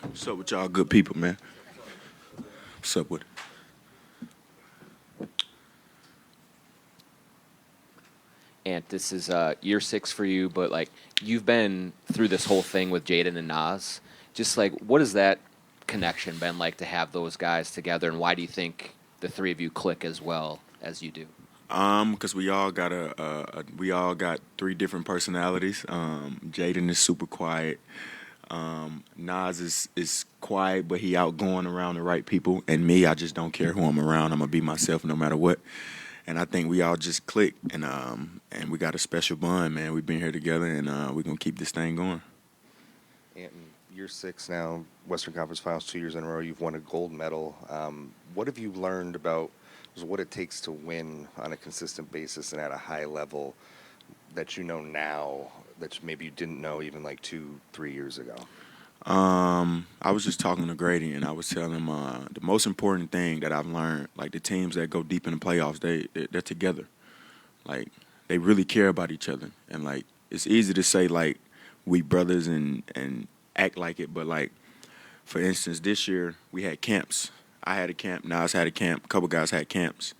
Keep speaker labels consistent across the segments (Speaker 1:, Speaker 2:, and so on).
Speaker 1: What's up with y'all good people, man? What's up with it?
Speaker 2: And this is year 6 for you, but like you've been through this whole thing with Jaden and Nas. Just like, what has that connection been like to have those guys together, and why do you think the three of you click as well as you do?
Speaker 1: Because we all got we all got three different personalities. Jaden is super quiet. Nas is quiet, but he outgoing around the right people. And me, I just don't care who I'm around. I'm gonna be myself no matter what. And I think we all just click, and we got a special bond, man. We've been here together, and we're gonna keep this thing going.
Speaker 3: And year 6 now, Western Conference Finals 2 years in a row. You've won a gold medal. What have you learned about what it takes to win on a consistent basis and at a high level that you know now that maybe you didn't know even like 2-3 years ago?
Speaker 1: I was just talking to Grady, and I was telling him the most important thing that I've learned, like the teams that go deep in the playoffs, they're together. Like, they really care about each other. And, like, it's easy to say, like, we brothers and act like it, but, like, for instance, this year we had camps. I had a camp, Nas had a camp, a couple guys had camps,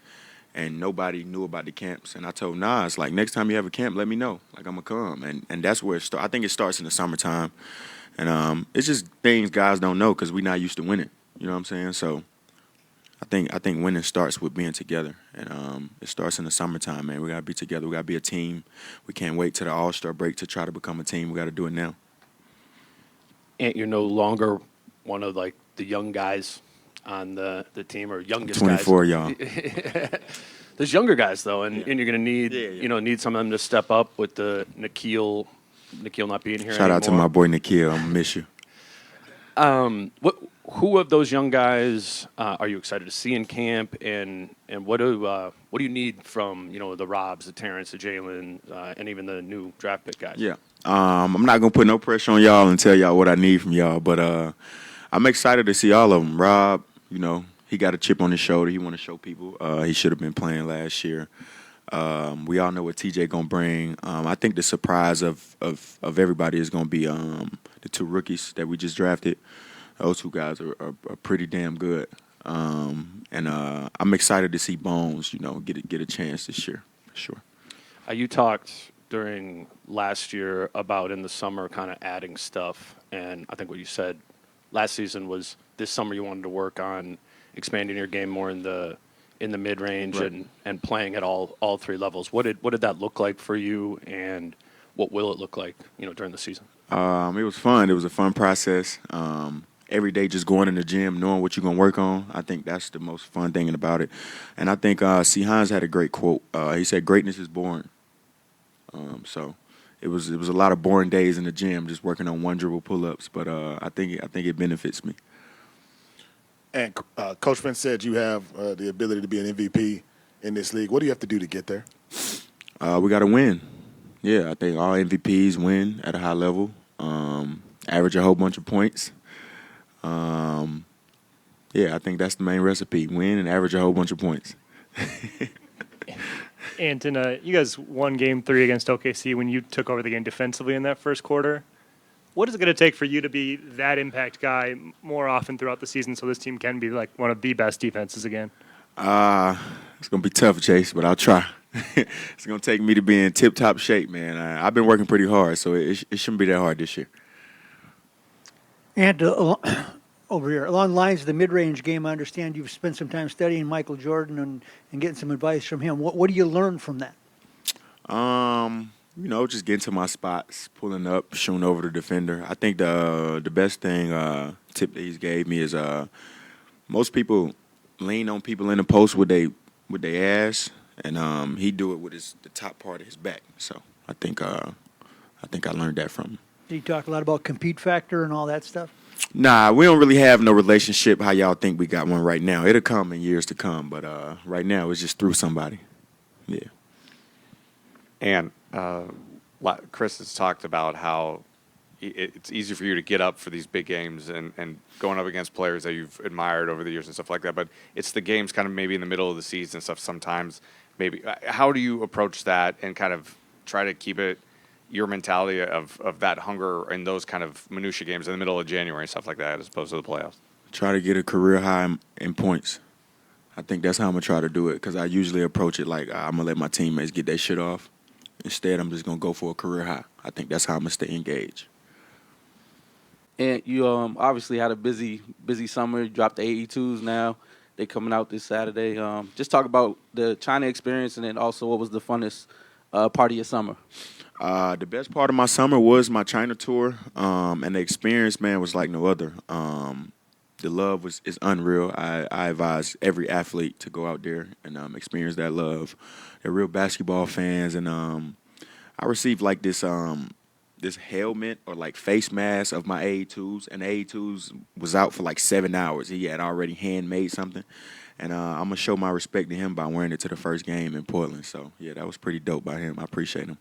Speaker 1: and nobody knew about the camps. And I told Nas, like, next time you have a camp, let me know. Like, I'm going to come. And that's where it starts. I think it starts in the summertime. And it's just things guys don't know because we're not used to winning. You know what I'm saying? So I think winning starts with being together. And it starts in the summertime, man. We got to be together. We got to be a team. We can't wait till the All-Star break to try to become a team. We got to do it now.
Speaker 4: And you're no longer one of, like, the young guys on the team, or youngest
Speaker 1: 24,
Speaker 4: guys.
Speaker 1: y'all.
Speaker 4: There's younger guys, though, and you're going to need,
Speaker 1: Yeah.
Speaker 4: need some of them to step up with the Nikhil not being here
Speaker 1: Shout out to
Speaker 4: anymore.
Speaker 1: my boy Nikhil. I'm going to miss you.
Speaker 4: Who of those young guys are you excited to see in camp, and what do you need from the Robs, the Terrence, the Jalen, and even the new draft pick guys?
Speaker 1: Yeah. I'm not going to put no pressure on y'all and tell y'all what I need from y'all, but I'm excited to see all of them. Rob, he got a chip on his shoulder. He want to show people. He should have been playing last year. We all know what TJ going to bring. I think the surprise of everybody is going to be the two rookies that we just drafted. Those two guys are pretty damn good. And I'm excited to see Bones, get a chance this year for sure.
Speaker 4: You talked during last year about in the summer kind of adding stuff, and I think what you said last season was this summer you wanted to work on expanding your game more in the mid-range,
Speaker 1: right,
Speaker 4: and playing at all three levels. What did that look like for you, and what will it look like during the season?
Speaker 1: It was fun. It was a fun process. Every day just going in the gym, knowing what you're going to work on. I think that's the most fun thing about it. And I think C. Hines had a great quote. He said, "Greatness is boring." So it was a lot of boring days in the gym just working on one dribble pull-ups. But I think it benefits me.
Speaker 5: And Coach Finn said you have the ability to be an MVP in this league. What do you have to do to get there?
Speaker 1: We got to win. Yeah, I think all MVPs win at a high level, average a whole bunch of points. Yeah, I think that's the main recipe: win and average a whole bunch of points.
Speaker 6: Anton, you guys won Game 3 against OKC when you took over the game defensively in that first quarter. What is it going to take for you to be that impact guy more often throughout the season so this team can be like one of the best defenses again?
Speaker 1: It's going to be tough, Chase, but I'll try. It's going to take me to be in tip-top shape, man. I've been working pretty hard, so it shouldn't be that hard this year.
Speaker 7: And over here, along the lines of the mid-range game, I understand you've spent some time studying Michael Jordan and getting some advice from him. What do you learn from that?
Speaker 1: Just getting to my spots, pulling up, shooting over the defender. I think the best thing tip that he's gave me is most people lean on people in the post with their ass, and he do it with the top part of his back. So I think I learned that from him.
Speaker 7: Did he talk a lot about compete factor and all that stuff?
Speaker 1: Nah, we don't really have no relationship how y'all think we got one right now. It'll come in years to come, but right now it's just through somebody. Yeah.
Speaker 8: And Chris has talked about how it's easy for you to get up for these big games and going up against players that you've admired over the years and stuff like that. But it's the games kind of maybe in the middle of the season and stuff sometimes. Maybe how do you approach that and kind of try to keep it your mentality of that hunger in those kind of minutia games in the middle of January and stuff like that, as opposed to the playoffs?
Speaker 1: Try to get a career high in points. I think that's how I'm going to try to do it because I usually approach it like I'm going to let my teammates get their shit off. Instead, I'm just going to go for a career high. I think that's how I'm going to stay engaged.
Speaker 9: And you obviously had a busy summer. You dropped the AE2s now. They coming out this Saturday. Just talk about the China experience and then also what was the funnest part of your summer.
Speaker 1: The best part of my summer was my China tour, and the experience, man, was like no other. The love is unreal. I advise every athlete to go out there and experience that love. They're real basketball fans, and I received like this helmet or like face mask of my A2s, and the A2s was out for like 7 hours. He had already handmade something, and I'm gonna show my respect to him by wearing it to the first game in Portland. So yeah, that was pretty dope by him. I appreciate him.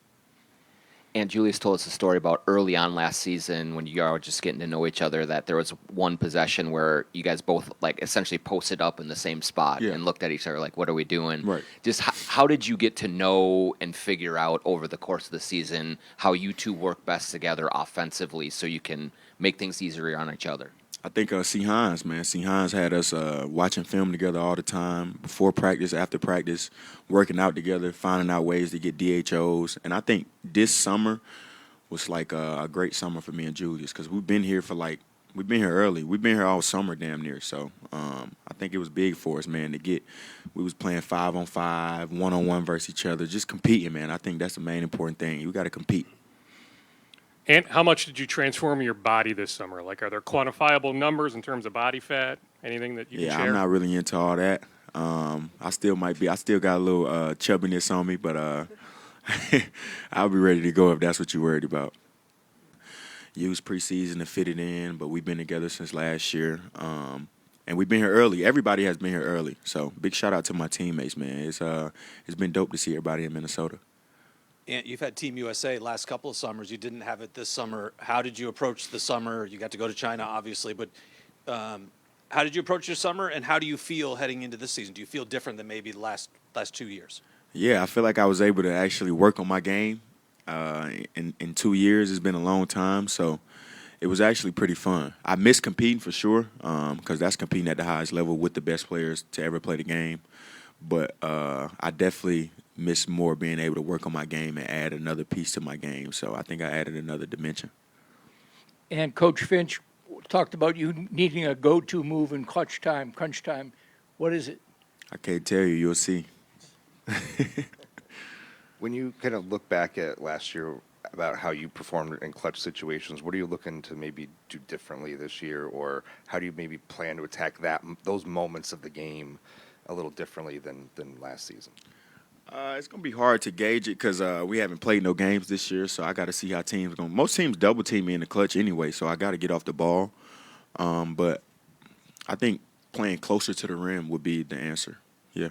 Speaker 2: And Julius told us a story about early on last season when you were just getting to know each other, that there was one possession where you guys both like essentially posted up in the same spot and looked at each other like, what are we doing?
Speaker 1: Right.
Speaker 2: Just how did you get to know and figure out over the course of the season how you two work best together offensively so you can make things easier on each other?
Speaker 1: I think C. Hines, man. C. Hines had us watching film together all the time, before practice, after practice, working out together, finding out ways to get DHOs. And I think this summer was like a great summer for me and Julius because we've been here early. We've been here all summer damn near. So I think it was big for us, man, we was playing 5-on-5, 1-on-1 versus each other, just competing, man. I think that's the main important thing. We got to compete.
Speaker 10: And how much did you transform your body this summer? Like, are there quantifiable numbers in terms of body fat? Anything that you can share?
Speaker 1: I'm not really into all that. I still got a little chubbiness on me, but I'll be ready to go if that's what you're worried about. Use preseason to fit it in, but we've been together since last year. And we've been here early. Everybody has been here early. So big shout out to my teammates, man. It's been dope to see everybody in Minnesota.
Speaker 11: And you've had Team USA last couple of summers. You didn't have it this summer. How did you approach the summer? You got to go to China, obviously, but how did you approach your summer, and how do you feel heading into this season? Do you feel different than maybe the last 2 years?
Speaker 1: Yeah, I feel like I was able to actually work on my game. In 2 years, it's been a long time, so it was actually pretty fun. I miss competing for sure, because that's competing at the highest level with the best players to ever play the game. But I definitely miss more being able to work on my game and add another piece to my game. So I think I added another dimension.
Speaker 12: And Coach Finch talked about you needing a go-to move in crunch time. What is it?
Speaker 1: I can't tell you. You'll see.
Speaker 3: When you kind of look back at last year about how you performed in clutch situations, what are you looking to maybe do differently this year, or how do you maybe plan to attack those moments of the game a little differently than last season?
Speaker 1: It's going to be hard to gauge it because we haven't played no games this year, so I got to see how teams going. Most teams double team me in the clutch anyway, so I got to get off the ball. But I think playing closer to the rim would be the answer. Yeah.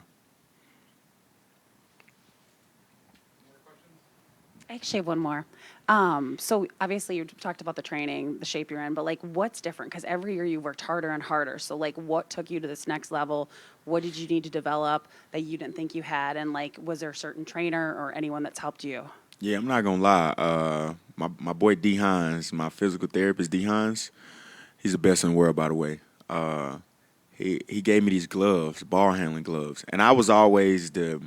Speaker 13: I actually have one more. So obviously you talked about the training, the shape you're in, but like what's different? Because every year you worked harder and harder. So like what took you to this next level? What did you need to develop that you didn't think you had? And like was there a certain trainer or anyone that's helped you?
Speaker 1: Yeah, I'm not going to lie. My boy D. Hines, my physical therapist D. Hines, he's the best in the world, by the way. He gave me these gloves, ball handling gloves. And I was always the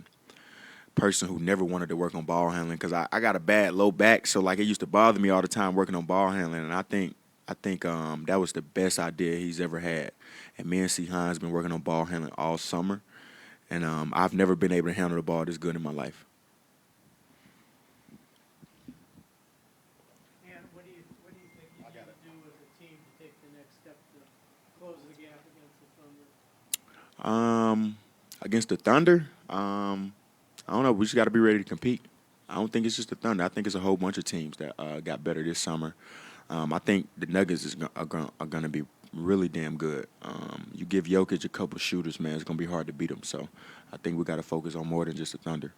Speaker 1: person who never wanted to work on ball handling because I got a bad low back, so like it used to bother me all the time working on ball handling, and I think that was the best idea he's ever had. And me and C. Hines been working on ball handling all summer, and I've never been able to handle the ball this good in my life.
Speaker 12: And what do you think you need to do as a team to take the next step to close the gap against the Thunder?
Speaker 1: Against the Thunder, I don't know. We just got to be ready to compete. I don't think it's just the Thunder. I think it's a whole bunch of teams that got better this summer. I think the Nuggets are going to be really damn good. You give Jokic a couple shooters, man, it's going to be hard to beat them. So I think we got to focus on more than just the Thunder.